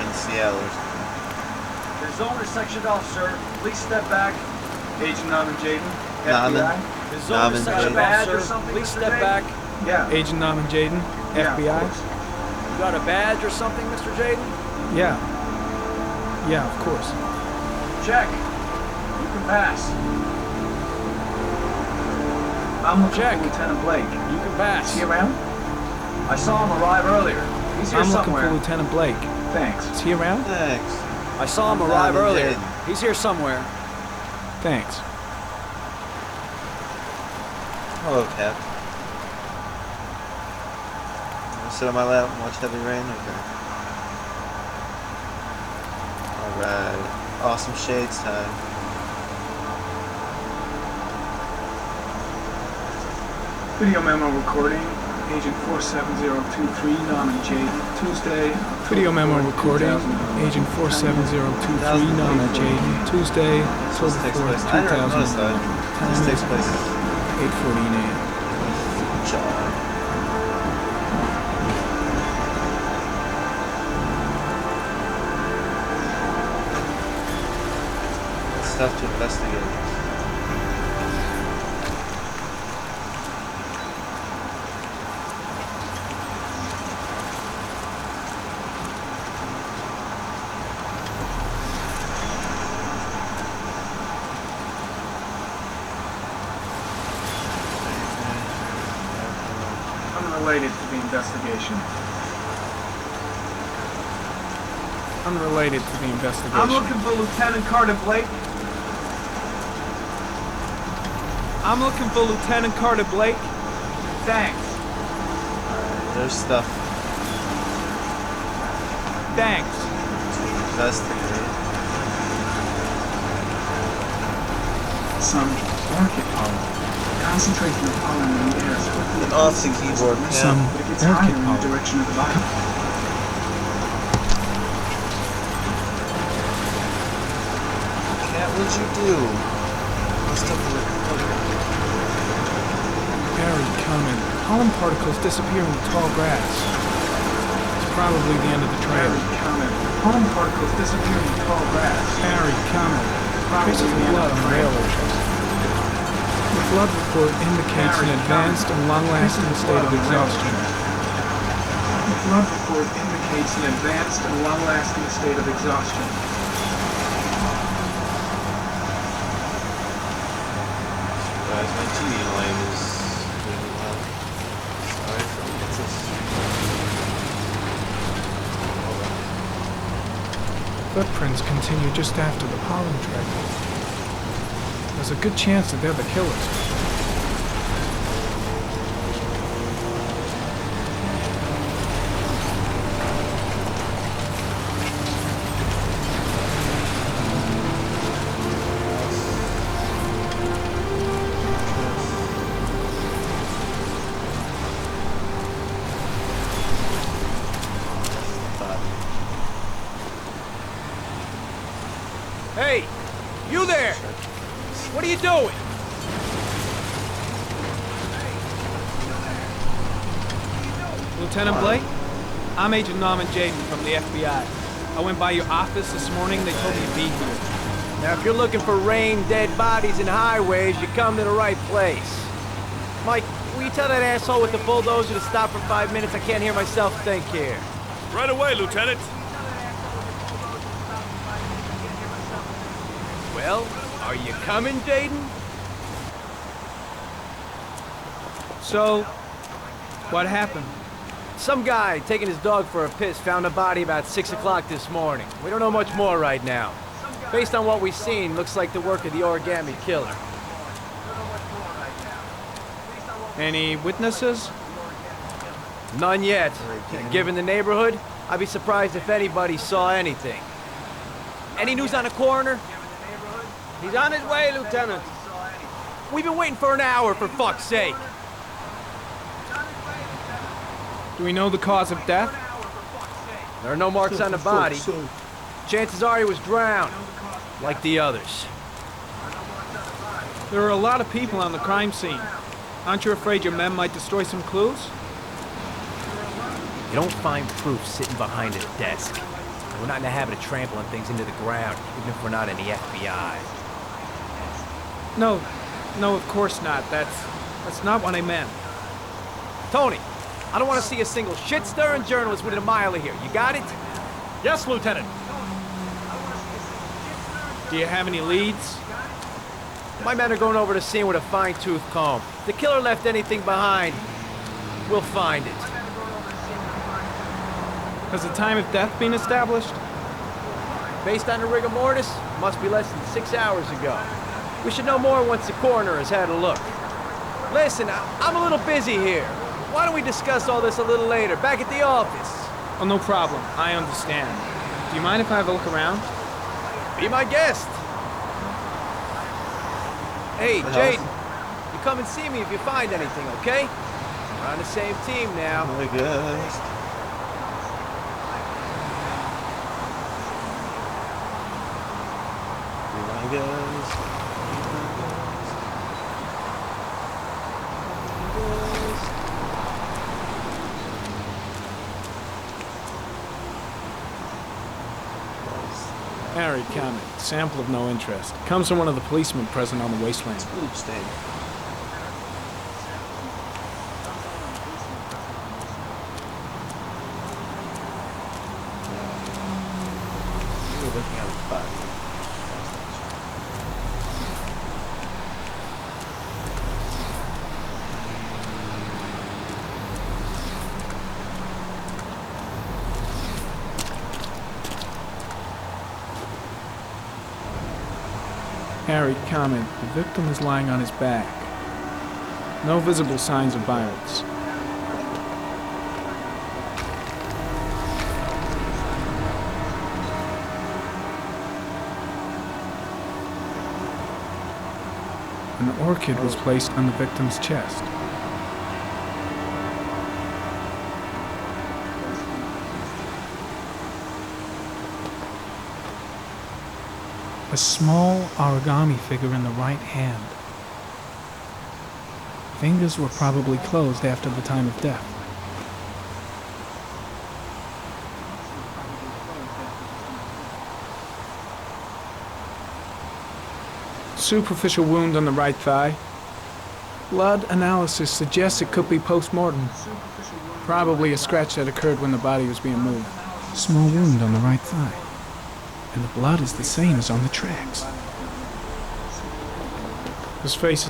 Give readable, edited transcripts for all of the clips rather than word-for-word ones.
in Seattle or something. Your zone is sectioned off, sir. Please step back. Agent Norman Jaden, Norman. FBI. The zone is sectioned off, sir. Please step back. Yeah. Agent Norman Jaden, Yeah, of FBI. course. You got a badge or something, Mr. Jaden? Yeah. Yeah, of course. Check. You can pass. I'm looking Check. for Lieutenant Blake. You can pass. Is he around? I saw him arrive earlier. He's here I'm looking somewhere. for Lieutenant Blake. Thanks. Is he around? Thanks. I saw him I'm arrive Norman earlier. Jaden. He's here somewhere. Thanks. Hello, Cap. Sit on my lap and watch heavy rain? Okay. Alright. Awesome shades time. Video memo recording. Agent 47023, Norman Jaden. Tuesday. Video memo October 4th, recording. 2011. Agent 47023, Norman Jaden. Tuesday, So this October takes 4th, place. I never noticed that. 2011. This takes place. 8:14 a.m. Job. Stuff to investigate. Unrelated to the investigation. Unrelated to the investigation. I'm looking for Lieutenant Carter Blake. I'm looking for Lieutenant Carter Blake. Thanks. There's stuff Thanks. to investigate. Some orchid pollen. Concentration of pollen in the air is quickly Get off the keyboard, Some man. but it gets orchid higher in the pollen. direction of the bottom. Cat, what'd you do? Must have the recorder. Very common. Pollen particles disappear in the tall grass. It's probably the end of the trail. Very common. Pollen particles disappear in the tall grass. Very common. Traces of blood on railways. The blood report indicates an advanced and long-lasting state of exhaustion. The blood report indicates an advanced and long-lasting state of exhaustion. Guys, my TV line is really loud. Sorry for this. Footprints continue just after the pollen trail. There's a good chance that they're the killers. Hey! You there! What are you doing? Lieutenant Blake? I'm Agent Norman Jaden from the FBI. I went by your office this morning. They told me to be here. Now, if you're looking for rain, dead bodies, and highways, you come to the right place. Mike, will you tell that asshole with the bulldozer to stop for 5 minutes? I can't hear myself think here. Right away, Lieutenant. Well, are you coming, Jaden? So, what happened? Some guy taking his dog for a piss found a body about 6 o'clock this morning. We don't know much more right now. Based on what we've seen, looks like the work of the origami killer. Any witnesses? None yet. Given the neighborhood, I'd be surprised if anybody saw anything. Any news on the coroner? He's on his way, Lieutenant. We've been waiting for an hour, for fuck's sake. Do we know the cause of death? There are no marks on the body. Chances are he was drowned, like the others. There are a lot of people on the crime scene. Aren't you afraid your men might destroy some clues? You don't find proof sitting behind a desk. And we're not in the habit of trampling things into the ground, even if we're not in the FBI. No, of course not. That's not what I meant. Tony, I don't want to see a single shit-stirring journalist within a mile of here. You got it? Yes, Lieutenant. Do you have any leads? My men are going over the scene with a fine-tooth comb. If the killer left anything behind, we'll find it. Has the time of death been established? Based on the rigor mortis, must be less than 6 hours ago. We should know more once the coroner has had a look. Listen, I'm a little busy here. Why don't we discuss all this a little later, back at the office? Oh, no problem. I understand. Do you mind if I have a look around? Be my guest. Hey, Jade, you come and see me if you find anything, okay? We're on the same team now. I guess. I guess. Harry, comment. Sample of no interest. Comes from one of the policemen present on the wasteland. Ooh, stain. You're looking at a body. Harry, comment. The victim is lying on his back. No visible signs of violence. An orchid was placed on the victim's chest. A small origami figure in the right hand. Fingers were probably closed after the time of death. Superficial wound on the right thigh. Blood analysis suggests it could be post-mortem. Probably a scratch that occurred when the body was being moved. Small wound on the right thigh. And the blood is the same as on the tracks. His face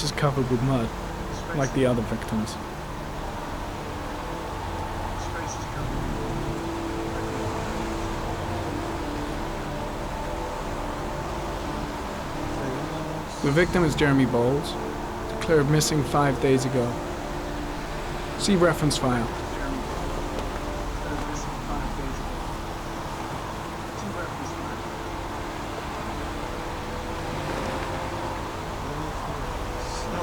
is covered with mud, like the other victims. The victim is Jeremy Bowles, declared missing 5 days ago. See reference file.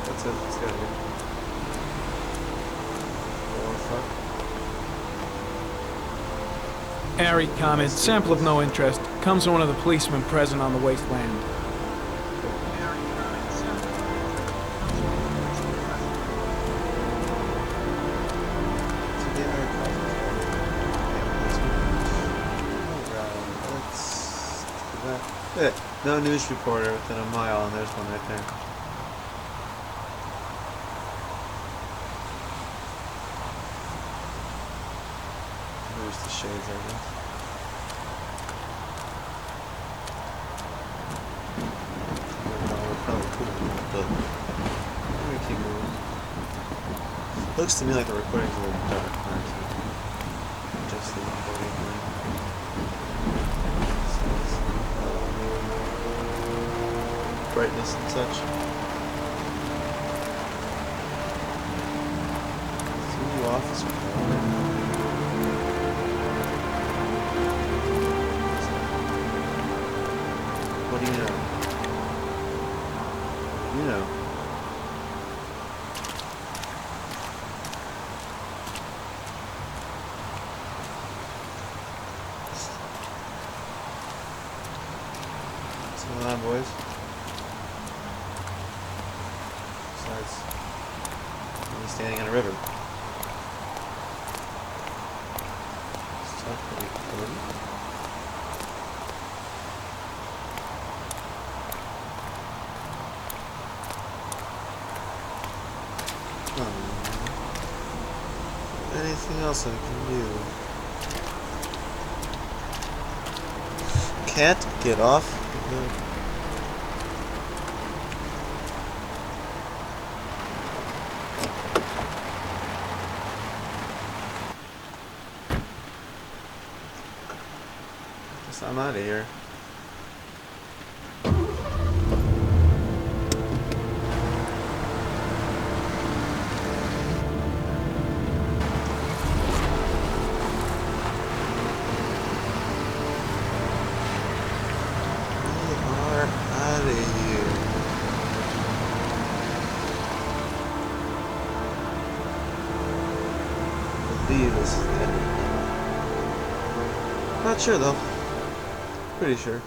That's it. Let's go. Airy comment, sample of no interest, comes from one of the policemen present on the wasteland. No news reporter within a mile, and there's one right there. There's the shades, I guess. Probably cool, but I'm gonna keep moving. Looks to me like the recording's a little dark, actually. Just the recording thing. Brightness and such. See officer. What do you know? You know. What's going on, boys? Besides, I'm standing on a river. Stop recording. Anything else I can do? Can't get off? Guess I'm out of here. This is the end. Not sure though. Pretty sure.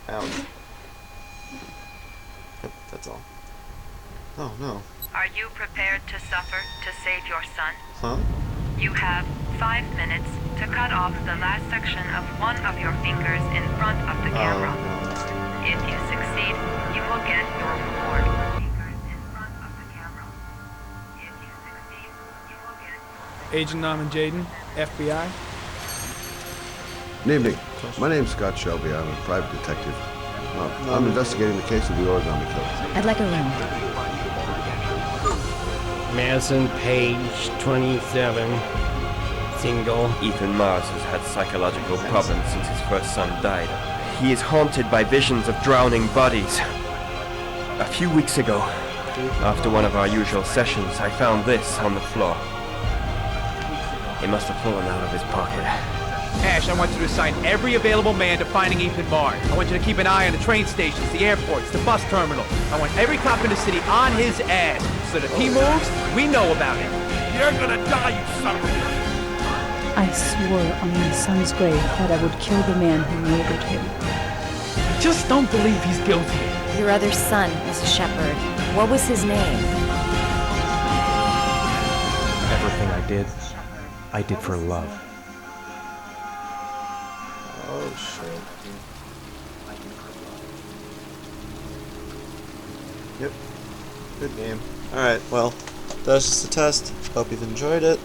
Ouch. Yep, that's all. Oh no. Are you prepared to suffer to save your son? Huh? You have 5 minutes to cut off the last section of one of your fingers in front of the camera. No. If you succeed, you will get your reward. Fingers in front of the camera. If you succeed, you will get your Agent Norman Jaden, FBI. Good evening. My name's Scott Shelby. I'm a private detective. I'm investigating the case of the origami killer. I'd like a room. Madison Page, 27. Single. Ethan Mars has had psychological problems since his first son died. He is haunted by visions of drowning bodies. A few weeks ago, after one of our usual sessions, I found this on the floor. It must have fallen out of his pocket. Ash, I want you to assign every available man to finding Ethan Mars. I want you to keep an eye on the train stations, the airports, the bus terminals. I want every cop in the city on his ass, so that if he moves, we know about it. You're gonna die, you son of a... I swore on my son's grave that I would kill the man who murdered him. I just don't believe he's guilty. Your other son, Mrs. Shepherd. What was his name? Everything I did for love. Oh shit. Yep. Good game. Alright, well, that was just a test. Hope you've enjoyed it.